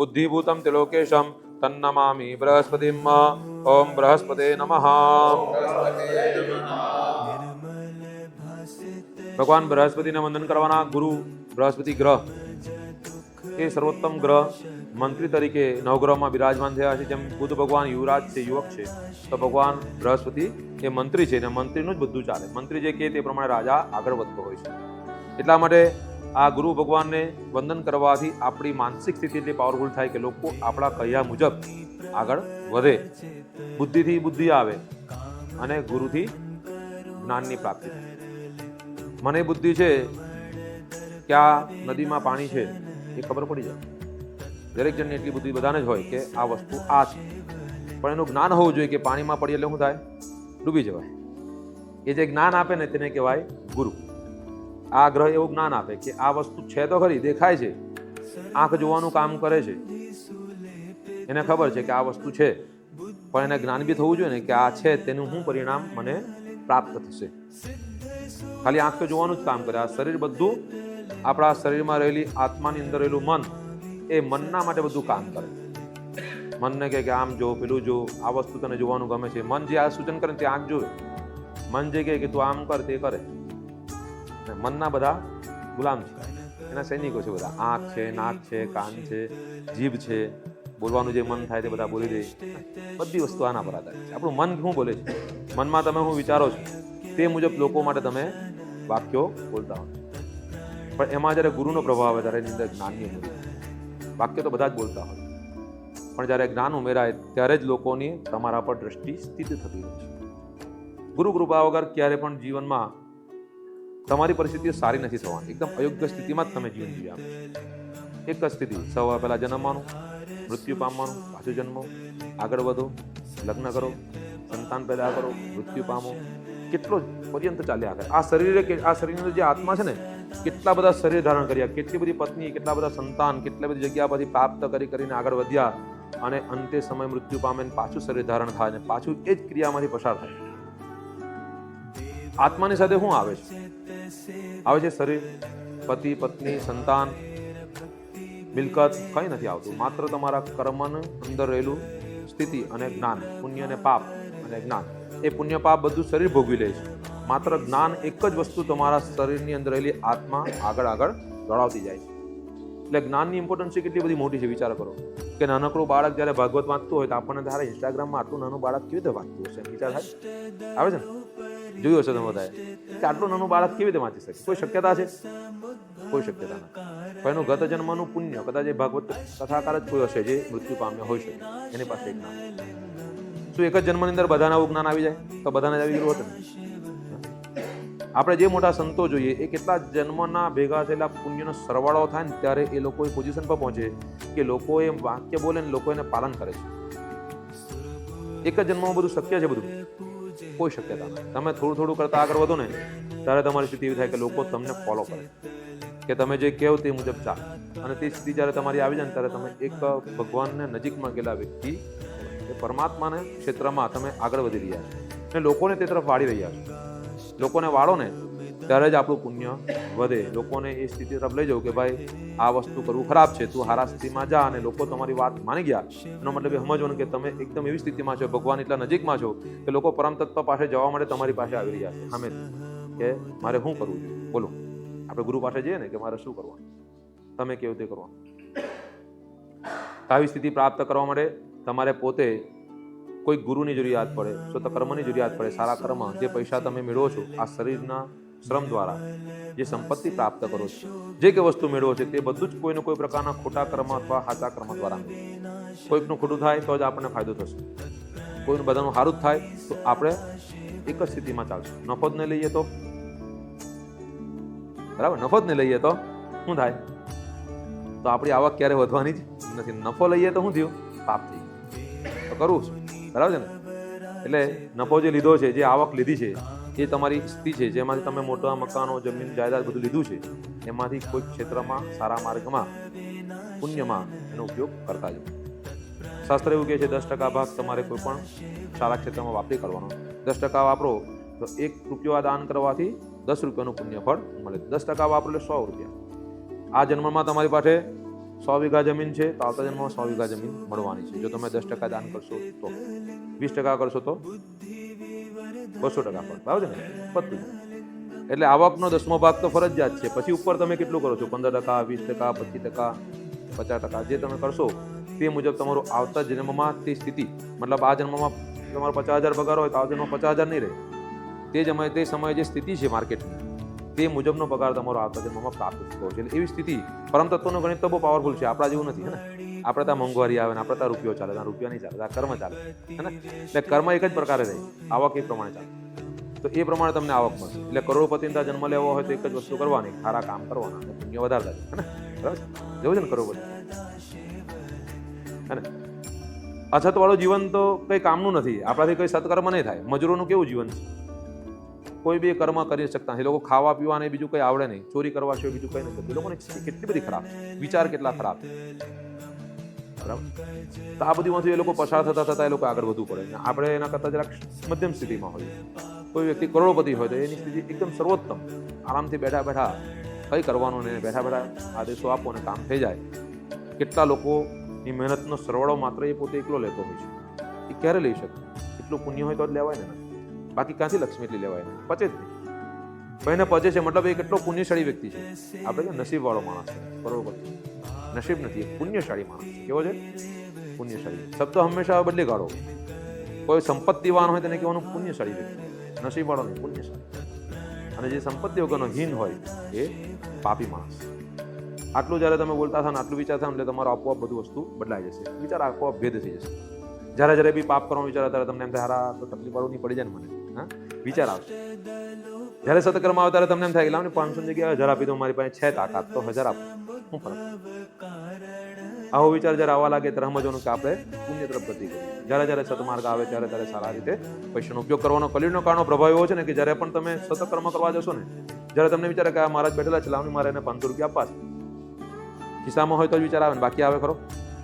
બુદ્ધિભૂતમ ત્રિલોકેશમ તન્નમામિ બૃહસ્પતિમ. ઓમ બૃહસ્પતે નમઃ. ભગવાન બૃહસ્પતિને વંદન કરવાના. ગુરુ બૃહસ્પતિ ગ્રહ એ સર્વોત્તમ ગ્રહ મંત્રી તરીકે નવગ્રહમાં બિરાજમાન થયા છે. જેમ બુધ ભગવાન યુવરાજ છે, યુવક છે, તો ભગવાન બૃહસ્પતિ એ મંત્રી છે, અને મંત્રીનું જ બધું ચાલે. મંત્રી જે કહે તે પ્રમાણે રાજા આગળ વધતો હોય છે. એટલા માટે આ ગુરુ ભગવાનને વંદન કરવાથી આપણી માનસિક સ્થિતિ એટલી પાવરફુલ થાય કે લોકો આપણા કહ્યા મુજબ આગળ વધે. બુદ્ધિથી બુદ્ધિ આવે અને ગુરુથી જ્ઞાનની પ્રાપ્તિ થાય. મને બુદ્ધિ છે કે આ નદીમાં પાણી છે એ ખબર પડી જાય. દરેક જણની એટલી બુદ્ધિ બધાને જ હોય કે આ વસ્તુ આ છે, પણ એનું જ્ઞાન હોવું જોઈએ કે પાણીમાં પડીએ એટલે શું થાય? ડૂબી જવાય. એ જે જ્ઞાન આપે ને તેને કહેવાય ગુરુ. આ ગ્રહ એવું જ્ઞાન આપે કે આ વસ્તુ છે તો ખરી, દેખાય છે, આંખ જોવાનું કામ કરે છે, એને ખબર છે કે આ વસ્તુ છે, પણ એને જ્ઞાન બી થવું જોઈએ ને કે આ છે તેનું શું પરિણામ મને પ્રાપ્ત થશે. ખાલી આંખ તો જોવાનું જ કામ કરે. આ શરીર બધું આપણા શરીરમાં રહેલી આત્માની અંદર રહેલું મન, એ મનના માટે બધું કામ કરે. મનને કહે કે આમ જો, પેલું જો, આ વસ્તુ તને જોવાનું ગમે છે. મન જે આ સૂચન કરે તે આંખ જોવે. મન જે કહે કે તું આમ કર તે કરે. મનના બધા ગુલામ છે, એના સૈનિકો છે બધા. આંખ છે, નાક છે, કાન છે, જીભ છે, બોલવાનું જે મન થાય તે બધા બોલી દે. બધી વસ્તુ આના પર આધારિત છે. આપણું મન શું બોલે છે, મનમાં તમે શું વિચારો છો તે મુજબ લોકો માટે તમે વાક્યો બોલતા હો. પણ એમાં જ્યારે ગુરુનો પ્રભાવ આવે ત્યારે એની અંદર જ્ઞાનની ઉમેરાય. વાક્ય તો બધા જ બોલતા હોય, પણ જ્યારે જ્ઞાન ઉમેરાય ત્યારે જ લોકોની તમારા પર દ્રષ્ટિ સ્થિત થતી હોય છે. ગુરુ કૃપા વગર ક્યારે પણ જીવનમાં તમારી પરિસ્થિતિ સારી નથી થવાની. એકદમ અયોગ્ય સ્થિતિમાં જ તમે જીવન જીવ્યા. એક જ સ્થિતિ, સવાર પહેલા જન્મવાનું, મૃત્યુ પામવાનું, પાછું જન્મો, આગળ વધો, લગ્ન કરો, સંતાન પેદા કરો, મૃત્યુ પામો. કેટલો પર્યંત ચાલ્યા કરે. આ શરીરની અંદર જે આત્મા છે ને, કેટલા બધા શરીર ધારણ કર્યા, કેટલી બધી પત્ની, કેટલા બધા સંતાન, કેટલી બધી જગ્યા પરથી પ્રાપ્ત કરીને આગળ વધ્યા, અને અંતે સમય મૃત્યુ પામે ને પાછું શરીર ધારણ થાય ને પાછું એ જ ક્રિયામાંથી પસાર થાય. આત્માની સાથે શું આવે છે? આવે છે શરીર, પતિ, પત્ની, સંતાન, મિલકત, કંઈ નથી આવતું. માત્ર તમારા કર્મની અંદર રહેલું સ્થિતિ અને જ્ઞાન, પુણ્ય અને પાપ અને જ્ઞાન. એ પુણ્ય પાપ બધું શરીર ભોગવી લે છે. માત્ર જ્ઞાન એક જ વસ્તુ તમારા શરીરની અંદર રહેલી આત્મા આગળ દોડાવતી જાય છે. એટલે જ્ઞાનની ઇમ્પોર્ટન્સ કેટલી બધી મોટી છે. વિચાર કરો કે નાનકડું બાળક જ્યારે ભાગવત વાંચતું હોય તો આપણને ત્યારે ઇન્સ્ટાગ્રામમાં આટલું નાનું બાળક કેવી રીતે વાંચતું હશે વિચાર થાય? આવે છે ને? જોયું હશે તમે બધાએ કે આટલું નાનું બાળક કેવી રીતે વાંચી શકે? કોઈ શક્યતા છે? કોઈ શક્યતા નથી. પણ એનું ગત જન્મનું પુણ્ય, કદાચ એ ભાગવત કથાકાર જ કોઈ હશે જે મૃત્યુ પામ્યો હોઈ શકે, એની પાસે જ્ઞાન. શું એક જ જન્મની અંદર બધાને આવું જ્ઞાન આવી જાય? તો બધાને જ આવી ગયું હોત ને? આપણે જે મોટા સંતો જોઈએ એ કેટલા જન્મના ભેગા થયેલા પુણ્યનો સરવાળો થાય ને ત્યારે એ લોકો એ પોઝિશન પર પહોંચે કે લોકો એ વાક્ય બોલે ને લોકો એને પાલન કરે છે. એક જ જન્મમાં બધું શક્ય છે? બધું કોઈ શક્યતા નથી. તમે થોડું કરતા આગળ વધો ને ત્યારે તમારી સ્થિતિ એવી થાય કે લોકો તમને ફોલો કરે, કે તમે જે કહો તે મુજબ ચાલો. અને તે સ્થિતિ જ્યારે તમારી આવી જાય ને ત્યારે તમે એક ભગવાનને નજીકમાં ગયેલા વ્યક્તિ, એ પરમાત્માને ક્ષેત્રમાં તમે આગળ વધી રહ્યા છો અને લોકોને તે તરફ વાળી રહ્યા છો. લોકોને વાળો ને ત્યારે જ આપણું પુણ્ય વધે. લોકોને એ સ્થિતિ તરફ લઈ જાવ કે ભાઈ આ વસ્તુ કરવું ખરાબ છે, તું હારા સ્થિતિમાં જા, અને લોકો તમારી વાત માની ગયા. એનો મતલબ એ સમજવાનું કે તમે એકદમ એવી સ્થિતિમાં છો, ભગવાન એટલા નજીકમાં છો કે લોકો પરમ તત્વ પાસે જવા માટે તમારી પાસે આવી રહ્યા છે સામે કે મારે શું કરવું જોઈએ? બોલો, આપણે ગુરુ પાસે જઈએ ને કે મારે શું કરવાનું, તમે કેવું તે કરવાનું. આવી સ્થિતિ પ્રાપ્ત કરવા માટે તમારે પોતે કોઈ ગુરુની જરૂરિયાત પડે, સ્વતઃ કર્મની જરૂરિયાત પડે. સારા કર્મ, જે પૈસા તમે મેળવો છો આ શરીરના શ્રમ દ્વારા, જે સંપત્તિ પ્રાપ્ત કરો છો, જે કે વસ્તુ મેળવો છો તે બધું જ કોઈને કોઈ પ્રકારના ખોટા કર્મ અથવા સાચા કર્મ દ્વારા મેળવો. કોઈકનું ખોટું થાય તો જ આપણને ફાયદો થશે, કોઈનું બધાનું સારું જ થાય તો આપણે એક જ સ્થિતિમાં ચાલશું. નફો જ નહીં લઈએ તો બરાબર, નફો જ નહીં લઈએ તો શું થાય? તો આપણી આવક ક્યારે વધવાની જ નથી. નફો લઈએ તો શું થયું? પાપ થઈ ગયું. તો કરવું શું? બરાબર છે ને? એટલે નફો જે લીધો છે, જે આવક લીધી છે, એ તમારી સ્થિતિ છે જેમાંથી તમે મોટા મકાનો, જમીન, જાયદાદ બધું લીધું છે, એમાંથી કોઈ ક્ષેત્રમાં, સારા માર્ગમાં, પુણ્યમાં એનો ઉપયોગ કરતા જાઓ. શાસ્ત્ર એવું કહે છે 10% ભાગ તમારે કોઈ પણ સારા ક્ષેત્રમાં વાપરી કરવાનો. 10% વાપરો તો 1 રૂપિયો દાન કરવાથી 10 રૂપિયાનું પુણ્ય ફળ મળે. 10% વાપરો એટલે 100 રૂપિયા. આ જન્મમાં તમારી પાસે 100 વીઘા જમીન છે તો આવતા જન્મમાં 100 વીઘા જમીન મળવાની છે. જો તમે 10% દાન કરશો તો, 20% કરશો તો 200% ફળ, બરાબર છે ને? બધું. એટલે આવકનો 10મો ભાગ તો ફરજિયાત છે. પછી ઉપર તમે કેટલું કરો છો, 15%, 20%, 25%, 50%, જે તમે કરશો તે મુજબ તમારું આવતા જન્મમાં તે સ્થિતિ, મતલબ આ જન્મમાં તમારો 50,000 પગાર હોય તો આ જન્મમાં 50,000 નહીં રહે. તે સમયે જે સ્થિતિ છે માર્કેટની, તે મુજબનો પગાર તમારો આવતા જન્મમાં પ્રાપ્ત થતો હોય છે. એટલે એવી સ્થિતિ, પરમ તત્વનું ગણિત તો બહુ પાવરફુલ છે, આપણા જેવું નથી. હે ને? આપણે ત્યાં મોંઘવારી આવે ને આપણે ત્યાં રૂપિયો ચાલે, ત્યાં રૂપિયા નહીં ચાલે, ત્યાં કર્મ ચાલે. હે ને? એટલે કર્મ એક જ પ્રકારે રહે, આવક એ પ્રમાણે ચાલે. તો એ પ્રમાણે તમને આવક મળશે. એટલે કરોડપતિના જન્મ લેવો હોય તો એક જ વસ્તુ કરવાની, સારા કામ કરવાના, પુણ્ય વધારતા જાય. હે ને? બરાબર જેવું છે ને કરોડપતિ. હે ને? અછતવાળું જીવન તો કંઈ કામનું નથી, આપણાથી કંઈ સત્કર્મ નહીં થાય. મજૂરોનું કેવું જીવન છે? કોઈ બી કર્મ કરી શકતા નથી. એ લોકો ખાવા પીવાને બીજું કંઈ આવડે નહીં, ચોરી કરવા સિવાય બીજું કંઈ નથી. એ લોકોની કેટલી બધી ખરાબ વિચાર, કેટલા ખરાબ. બરાબર. તો આ બધીમાંથી એ લોકો પસાર થતા એ લોકો આગળ વધવું પડે. આપણે એના કરતાં જરાક મધ્યમ સ્થિતિમાં હોઈએ. કોઈ વ્યક્તિ કરોડપતિ હોય તો એની સ્થિતિ એકદમ સર્વોત્તમ, આરામથી બેઠા બેઠા કંઈ કરવાનું નહીં, બેઠા બેઠા આદેશો આપો અને કામ થઈ જાય. કેટલા લોકોની મહેનતનો સરવાળો માત્ર એ પોતે એકલો લેતો હોય છે. એ ક્યારે લઈ શકે? એટલું પુણ્ય હોય તો જ લેવાય ને. બાકી ક્યાંથી લક્ષ્મી એટલી લેવાય ને? પચે જ નહીં. પણ એને પચે છે મતલબ એ કેટલો પુણ્યશાળી વ્યક્તિ છે. આપણે નસીબવાળો માણસ છે કરોડપતિ. નસીબ નથી, એક પુણ્યશાળી માણસ છે. કેવો છે? પુણ્યશાળી. શબ્દ હંમેશા બદલી કાઢો. કોઈ સંપત્તિવાન હોય તેને કહેવાનું પુણ્યશાળી વ્યક્તિ, નસીબવાળો નહીં, પુણ્યશાળી. અને જે સંપત્તિ વગરનો હીન હોય એ પાપી માણસ. આટલું જ્યારે તમે બોલતા થાવ ને, આટલું વિચારતા એટલે તમારો આપોઆપ બધું વસ્તુ બદલાઈ જશે. વિચાર આપોઆપ ભેદ થઈ જશે. જ્યારે બી પાપ કરવાનો વિચાર ત્યારે તમને એમ થાય હારા તો તકલીફ વાળું નહીં પડી જાય ને મને. હા, વિચાર આવશે. જ્યારે સત્કર્મ આવે ત્યારે તમને એમ થાય કે લાવને 500 ની જગ્યાએ 1000 આપી દો, મારી પાસે છે તાકાત તો 1000 આપો, શું ફરક? આવો વિચાર જ્યારે આવવા લાગે ત્યારે સમજવાનું કે આપણે પુણ્ય તરફ ગતિ કરીએ. જ્યારે સત્માર્ગ આવે ત્યારે સારા રીતે પૈસાનો ઉપયોગ કરવાનો. કલિયુગનો કાળનો પ્રભાવ એવો છે ને કે જ્યારે પણ તમે સત્કર્મ કરવા જશો ને, જ્યારે તમને વિચારે કે આ મહારાજ બેઠેલા છે, લાવને મારે એને 500 રૂપિયા આપવા છે, ખિસ્સામાં હોય તો જ વિચાર આવે ને, બાકી આવે ખરો?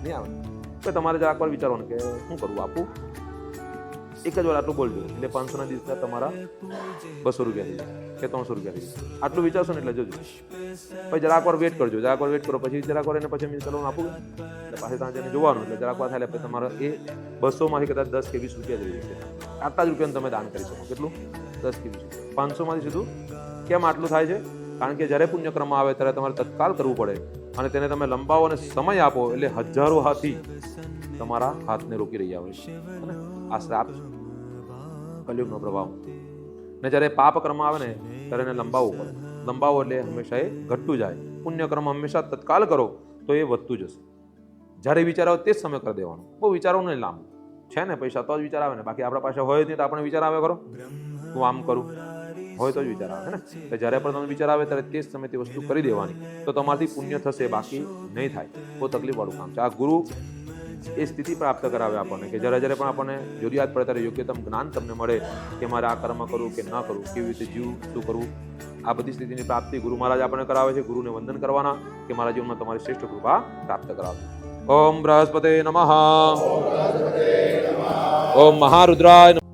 નહીં આવે. તો તમારે જરાક વાર વિચારવાનું કે શું કરવું, આપું? એક જ વાર આટલું બોલજો એટલે 500 ના દિવસના તમારા 200 રૂપિયા થઈ જાય કે 300 રૂપિયા થઈ જાય. આટલું વિચારશો ને એટલે જોજો. પછી જરાક વાર વેટ કરજો, પછી જરાક વાર એને પછી ચલો આપું એટલે પાછી ત્યાં જઈને જોવાનું. એટલે જરાક વાર થાય એટલે તમારે એ 200 માંથી કદાચ 10 કે 20 રૂપિયા જઈ જશે. આટલા જ રૂપિયાનું તમે દાન કરી શકો. કેટલું? 10 કે 20. 500 માંથી સીધું. કેમ આટલું થાય છે? કારણ કે જ્યારે પુણ્યક્રમ આવે ત્યારે તમારે તત્કાલ કરવું પડે અને તેને તમે લંબાવો અને સમય આપો એટલે હજારો હાથી તમારા હાથને રોકી રહ્યા હોય છે. આ શ્રાપ છે, કલિયુગનો પ્રભાવ. ને જ્યારે પાપ કર્મ આવે ને ત્યારે એને લંબાવવું પડે. લંબાવો એટલે હંમેશા એ ઘટતું જાય. પુણ્યક્રમ હંમેશા તત્કાલ કરો તો એ વધતું જશે. જ્યારે વિચાર આવે તે જ સમય કરી દેવાનો. બહુ વિચારો નહીં લાંબુ. છે ને પૈસા તો જ વિચાર આવે ને, બાકી આપણા પાસે હોય નહીં તો આપણે વિચાર આવે ખરો? હું આમ કરું હોય તો જ વિચાર આવે ને. જ્યારે પણ તમને વિચાર આવે ત્યારે તે જ સમય તે વસ્તુ કરી દેવાની, તો તમારાથી પુણ્ય થશે, બાકી નહીં થાય. બહુ તકલીફવાળું કામ છે. આ ગુરુ એ સ્થિતિ પ્રાપ્ત કરાવે આપણને કે જ્યારે પણ આપણને જરૂરિયાત પડે ત્યારે યોગ્યતમ જ્ઞાન તમને મળે કે મારે આ કર્મ કરવું કે ન કરવું, કેવી રીતે જીવવું, શું કરવું. આ બધી સ્થિતિની પ્રાપ્તિ ગુરુ મહારાજ આપણને કરાવે છે. ગુરુને વંદન કરવાના કે મારા જીવનમાં તમારી શ્રેષ્ઠ કૃપા પ્રાપ્ત કરાવે. ઓમ બૃહસ્પતે નમઃ. ઓમ મહારુદ્રાય.